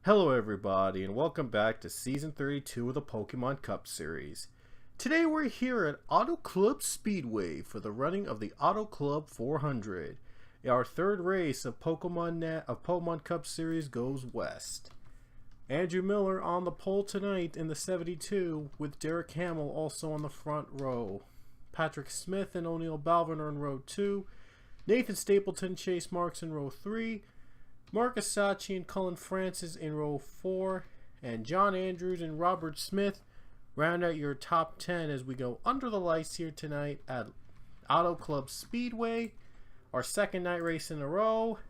Hello everybody and welcome back to Season 32 of the Pokemon Cup Series. Today we're here at Auto Club Speedway for the running of the Auto Club 400. Our third race of Pokemon Cup Series Goes West. Andrew Miller on the pole tonight in the 72 with Derek Hamill also on the front row. Patrick Smith and O'Neill Balvin are in row 2. Nathan Stapleton, Chase Marks in row 3. Marcus Sachi and Cullen Francis in row 4, and John Andrews and Robert Smith round out your top 10 as we go under the lights here tonight at Auto Club Speedway, our second night race in a row.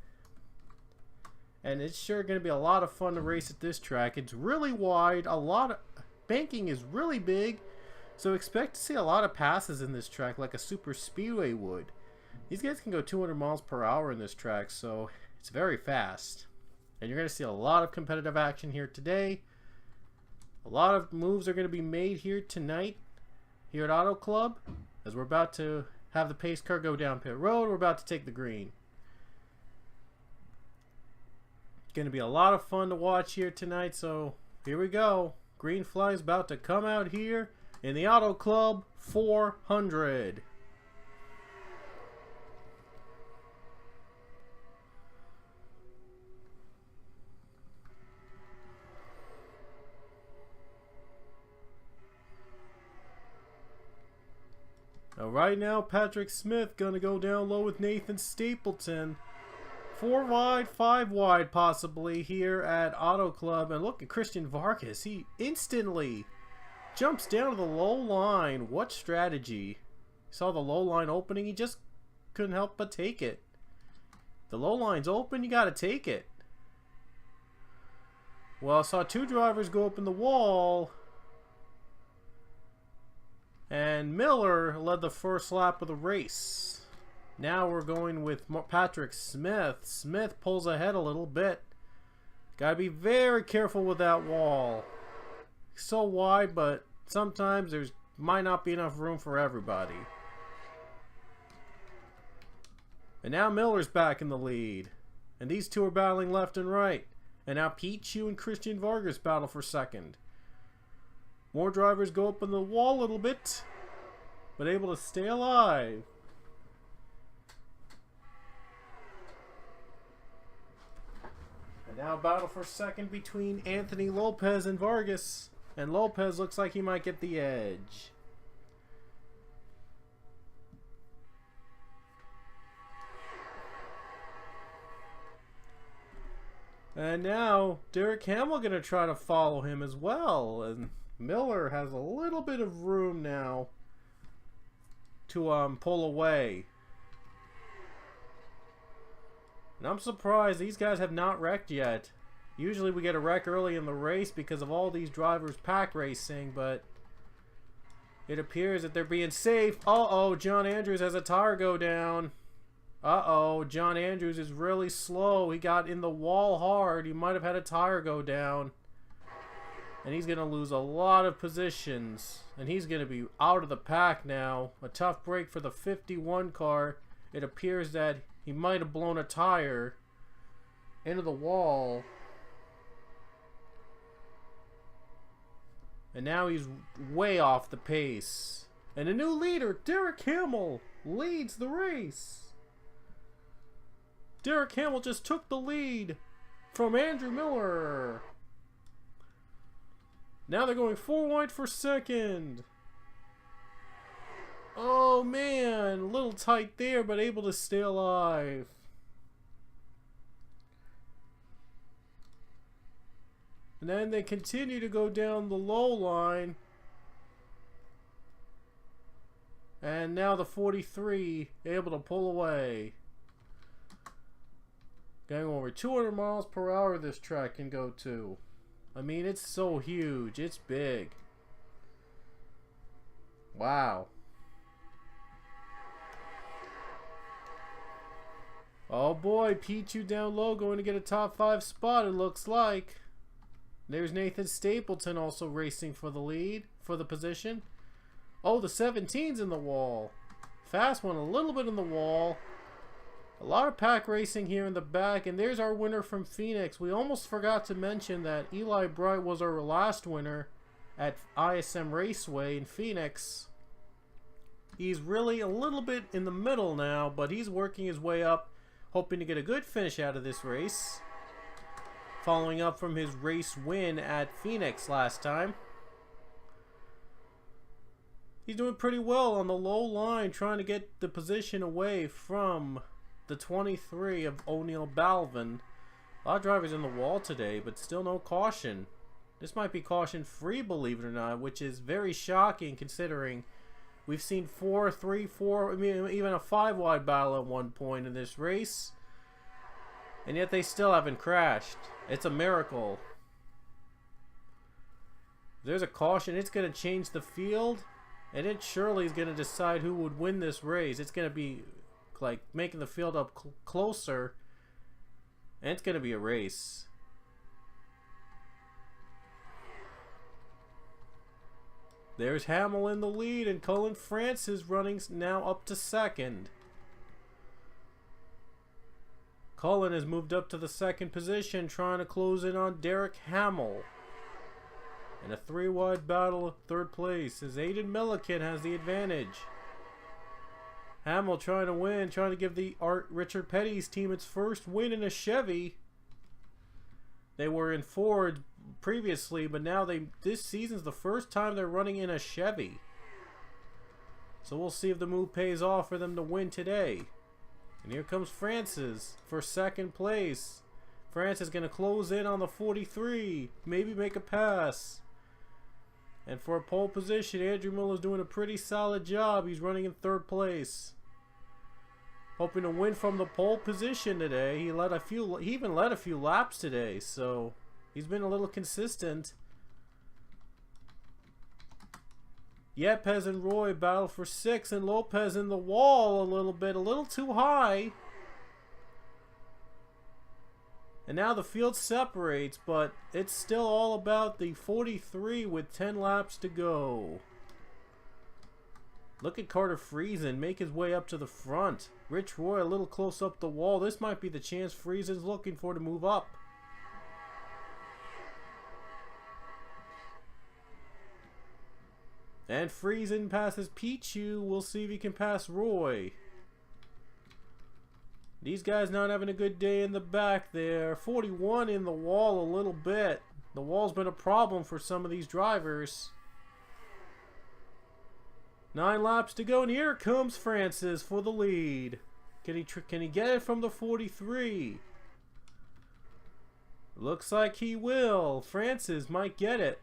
And it's sure going to be a lot of fun to race at this track. It's really wide, banking is really big, so expect to see a lot of passes in this track like a super speedway would. These guys can go 200 miles per hour in this track, so it's very fast. And you're going to see a lot of competitive action here today. A lot of moves are going to be made here tonight here at Auto Club as we're about to have the pace car go down pit road. We're about to take the green. It's going to be a lot of fun to watch here tonight, so here we go. Green flag is about to come out here in the Auto Club 400. Now right now, Patrick Smith gonna go down low with Nathan Stapleton. 4 wide, 5 wide possibly here at Auto Club. And look at Christian Vargas. He instantly jumps down to the low line. What strategy? Saw the low line opening. He just couldn't help but take it. The low line's open. You gotta take it. Well, I saw 2 drivers go up in the wall. And Miller led the first lap of the race. Now we're going with Patrick Smith. Smith pulls ahead a little bit. Gotta be very careful with that wall. So wide, but sometimes there's might not be enough room for everybody. And now Miller's back in the lead. And these two are battling left and right. And now Pichu and Christian Vargas battle for second. More drivers go up on the wall a little bit, but able to stay alive. And now battle for second between Anthony Lopez and Vargas. And Lopez looks like he might get the edge. And now Derek Hamill going to try to follow him as well. And Miller has a little bit of room now to pull away. And I'm surprised these guys have not wrecked yet. Usually we get a wreck early in the race because of all these drivers pack racing, but it appears that they're being safe. Uh-oh, John Andrews has a tire go down. Uh-oh, John Andrews is really slow. He got in the wall hard. He might have had a tire go down. And he's going to lose a lot of positions. And he's going to be out of the pack now. A tough break for the 51 car. It appears that he might have blown a tire into the wall. And now he's way off the pace. And a new leader, Derek Hamill, leads the race. Derek Hamill just took the lead from Andrew Miller. Now they're going 4 wide for second. Oh man, a little tight there, but able to stay alive. And then they continue to go down the low line. And now the 43 able to pull away. Going over 200 miles per hour this track can go to. I mean, it's so huge. It's big. Wow. Oh boy, Pichu down low going to get a top 5 spot, it looks like. There's Nathan Stapleton also racing for the lead, for the position. Oh, the 17's in the wall. Fast one a little bit in the wall. A lot of pack racing here in the back, and there's our winner from Phoenix. We almost forgot to mention that Eli Bright was our last winner at ISM Raceway in Phoenix. He's really a little bit in the middle now, but he's working his way up, hoping to get a good finish out of this race, following up from his race win at Phoenix last time. He's doing pretty well on the low line, trying to get the position away from the 23 of O'Neal Balvin. A lot of drivers in the wall today, but still no caution. This might be caution free, believe it or not, which is very shocking considering we've seen 4, 3, 4, I mean, even a 5-wide battle at one point in this race. And yet they still haven't crashed. It's a miracle. If there's a caution, it's going to change the field. And it surely is going to decide who would win this race. It's going to be like making the field up closer, and it's going to be a race. There's Hamill in the lead, and Cullen Francis running now up to second. Cullen has moved up to the second position, trying to close in on Derek Hamill. In a 3-wide battle, third place, as Aiden Milliken has the advantage. Hamill trying to win, trying to give the Richard Petty's team its first win in a Chevy. They were in Ford previously, but now this season's the first time they're running in a Chevy. So we'll see if the move pays off for them to win today. And here comes Francis for second place. Francis going to close in on the 43, maybe make a pass. And for a pole position, Andrew Miller's doing a pretty solid job. He's running in third place, hoping to win from the pole position today. He even led a few laps today, so he's been a little consistent. Yepes and Roy battle for 6, and Lopez in the wall a little too high. And now the field separates, but it's still all about the 43 with 10 laps to go. Look at Carter Friesen make his way up to the front. Rich Roy a little close up the wall. This might be the chance Friesen's looking for to move up. And Friesen passes Pichu. We'll see if he can pass Roy. These guys not having a good day in the back there. 41 in the wall a little bit. The wall's been a problem for some of these drivers. 9 laps to go, and here comes Francis for the lead. Can he get it from the 43? Looks like he will. Francis might get it.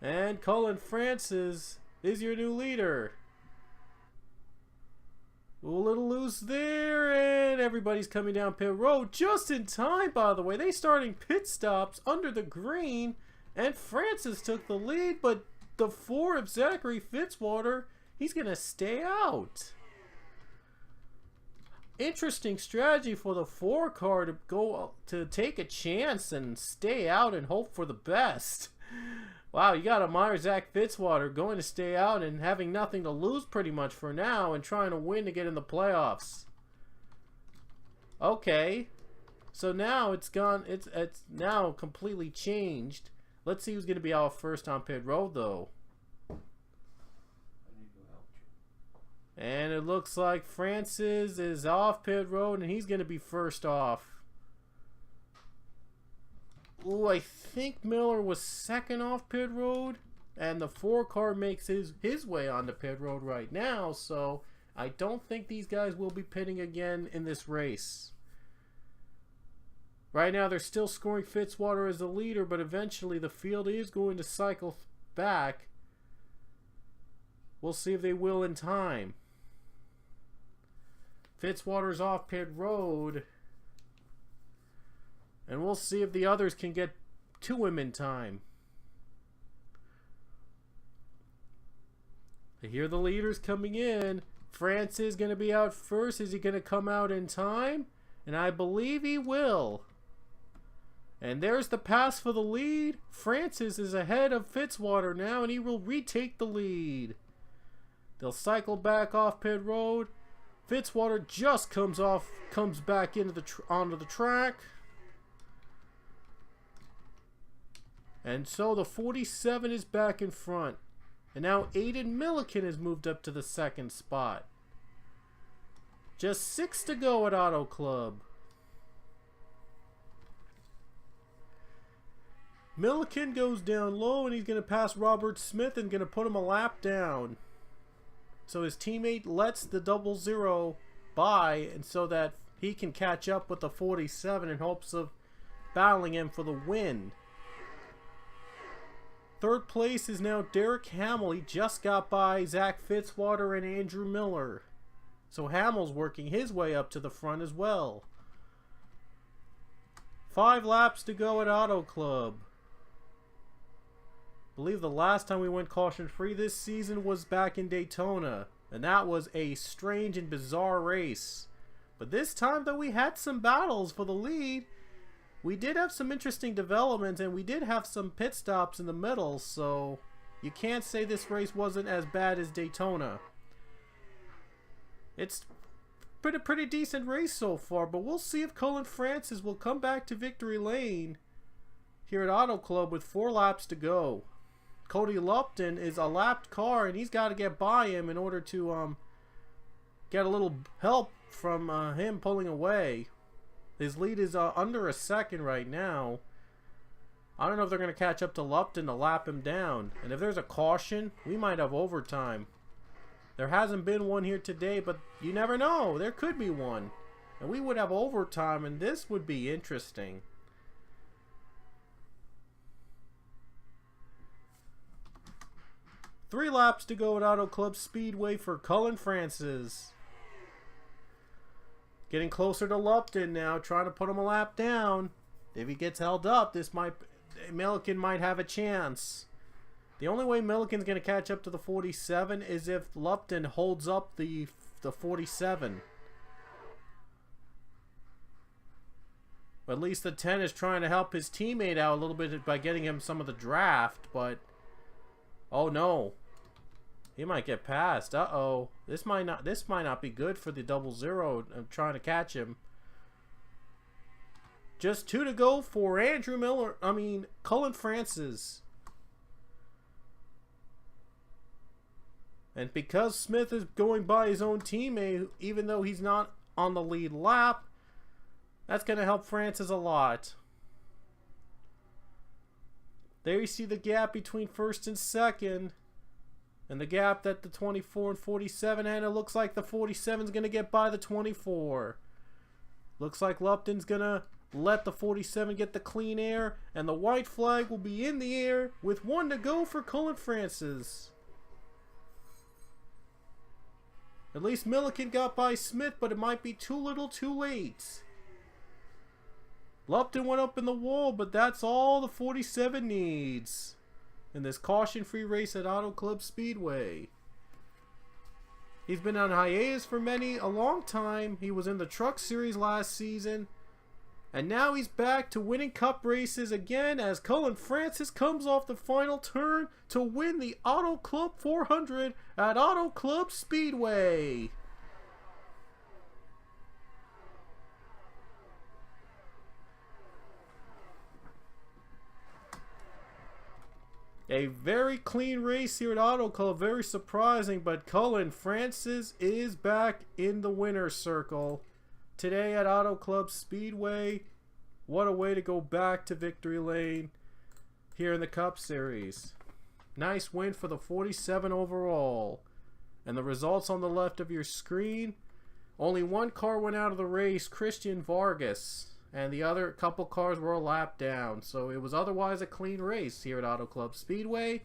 And Cullen Francis is your new leader. A little loose there, and everybody's coming down pit road just in time, by the way. They starting pit stops under the green, and Francis took the lead, but the 4 of Zachary Fitzwater, he's going to stay out. Interesting strategy for the 4 car to take a chance and stay out and hope for the best. Wow, you got to admire Zach Fitzwater going to stay out and having nothing to lose pretty much for now and trying to win to get in the playoffs. Okay, so now it's gone. It's now completely changed. Let's see who's going to be out first on pit road though. And it looks like Francis is off pit road and he's going to be first off. Ooh, I think Miller was second off pit road, and the 4 car makes his way onto pit road right now, so I don't think these guys will be pitting again in this race. Right now they're still scoring Fitzwater as the leader, but eventually the field is going to cycle back. We'll see if they will in time. Fitzwater's off pit road. And we'll see if the others can get to him in time. I hear the leaders coming in. Francis is going to be out first. Is he going to come out in time? And I believe he will. And there's the pass for the lead. Francis is ahead of Fitzwater now, and he will retake the lead. They'll cycle back off pit road. Fitzwater just comes back into onto the track. And so the 47 is back in front. And now Aiden Milliken has moved up to the second spot. Just 6 to go at Auto Club. Milliken goes down low and he's going to pass Robert Smith and going to put him a lap down. So his teammate lets the 00 by, and so that he can catch up with the 47 in hopes of battling him for the win. Third place is now Derek Hamill. He just got by Zach Fitzwater and Andrew Miller. So Hamill's working his way up to the front as well. 5 laps to go at Auto Club. I believe the last time we went caution free this season was back in Daytona. And that was a strange and bizarre race. But this time, though, we had some battles for the lead. We did have some interesting developments, and we did have some pit stops in the middle, so you can't say this race wasn't as bad as Daytona. It's been a pretty decent race so far, but we'll see if Cullen Francis will come back to victory lane here at Auto Club with 4 laps to go. Cody Lupton is a lapped car, and he's got to get by him in order to get a little help from him pulling away. His lead is under a second right now. I don't know if they're going to catch up to Lupton to lap him down. And if there's a caution, we might have overtime. There hasn't been one here today, but you never know. There could be one. And we would have overtime, and this would be interesting. Three laps to go at Auto Club Speedway for Cullen Francis. Getting closer to Lupton now, trying to put him a lap down. If he gets held up, Milliken might have a chance. The only way Milliken's going to catch up to the 47 is if Lupton holds up the 47. At least the 10 is trying to help his teammate out a little bit by getting him some of the draft, but oh no. He might get past. Uh-oh. This might not be good for the 00. I'm trying to catch him. Just 2 to go for Cullen Francis. And because Smith is going by his own teammate, even though he's not on the lead lap, that's going to help Francis a lot. There you see the gap between first and second. And the gap that the 24 and 47 had. It looks like the 47 is going to get by the 24. Looks like Lupton's going to let the 47 get the clean air. And the white flag will be in the air with 1 to go for Cullen Francis. At least Milliken got by Smith, but it might be too little too late. Lupton went up in the wall, but that's all the 47 needs in this caution-free race at Auto Club Speedway. He's been on hiatus for a long time. He was in the Truck Series last season. And now he's back to winning Cup races again as Cullen Francis comes off the final turn to win the Auto Club 400 at Auto Club Speedway. A very clean race here at Auto Club. Very surprising, but Cullen Francis is back in the winner's circle today at Auto Club Speedway. What a way to go back to victory lane here in the Cup Series. Nice win for the 47 overall. And the results on the left of your screen. Only one car went out of the race, Christian Vargas. And the other couple cars were a lap down. So it was otherwise a clean race here at Auto Club Speedway.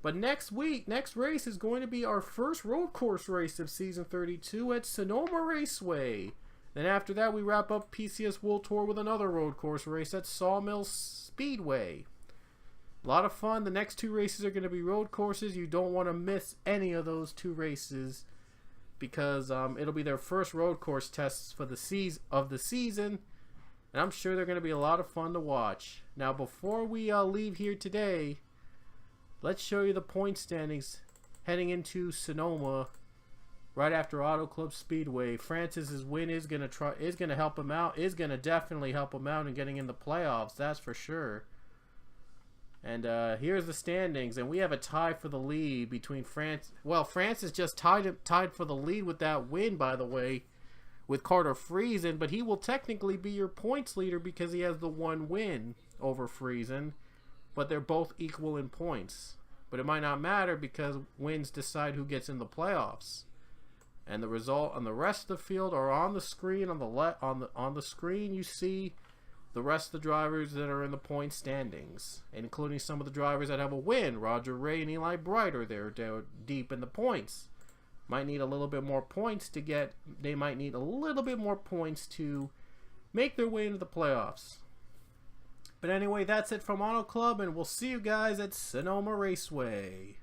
But next race is going to be our first road course race of Season 32 at Sonoma Raceway. Then after that, we wrap up PCS World Tour with another road course race at Sawmill Speedway. A lot of fun. The next 2 races are going to be road courses. You don't want to miss any of those 2 races because it'll be their first road course tests for the season. And I'm sure they're going to be a lot of fun to watch. Now, before we leave here today, let's show you the point standings heading into Sonoma right after Auto Club Speedway. Francis's win is gonna help him out. Is gonna definitely help him out in getting in the playoffs. That's for sure. And here's the standings, and we have a tie for the lead between France. Well, Francis just tied for the lead with that win, by the way, with Carter Friesen, but he will technically be your points leader because he has the one win over Friesen, but they're both equal in points. But it might not matter because wins decide who gets in the playoffs. And the result on the rest of the field are on the screen. On the screen, you see the rest of the drivers that are in the point standings, including some of the drivers that have a win. Roger Ray and Eli Bright are there deep in the points. Might need a little bit more points to get. They might need a little bit more points to make their way into the playoffs. But anyway, that's it from Auto Club, and we'll see you guys at Sonoma Raceway.